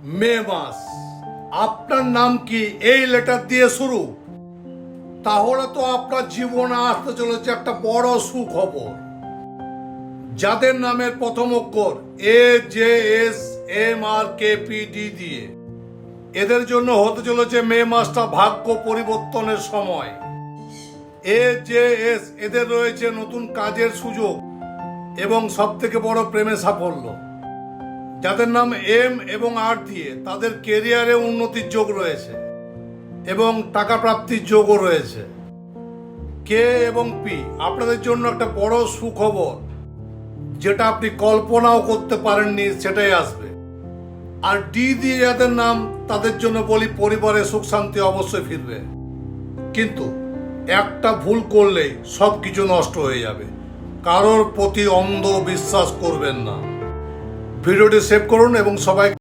মে মাস, আপনার নাম কি এই লেটার দিয়ে শুরু? তাহলে তো আপনার জীবনে আসতে চলেছে একটা বড় সুখবর। যাদের নামের প্রথম অক্ষর AJSMRKPD দিয়ে, এদের জন্য হতে চলেছে মে মাসটা ভাগ্য পরিবর্তনের সময়। AJS এদের রয়েছে নতুন কাজের সুযোগ এবং সব থেকে বড় প্রেমে সাফল্য। যাদের নাম M এবং R দিয়ে, তাদের কেরিয়ারে উন্নতির যোগ রয়েছে এবং টাকা প্রাপ্তির যোগও রয়েছে। K এবং P আপনাদের জন্য একটা বড় সুখবর, যেটা আপনি কল্পনাও করতে পারেননি সেটাই আসবে। আর D দিয়ে যাদের নাম, তাদের জন্য বলি পরিবারে সুখ শান্তি অবশ্যই ফিরবে। কিন্তু একটা ভুল করলেই সব কিছু নষ্ট হয়ে যাবে। কারোর প্রতি অন্ধ বিশ্বাস করবেন না। ভিডিওটি সেভ করুন এবং সবাই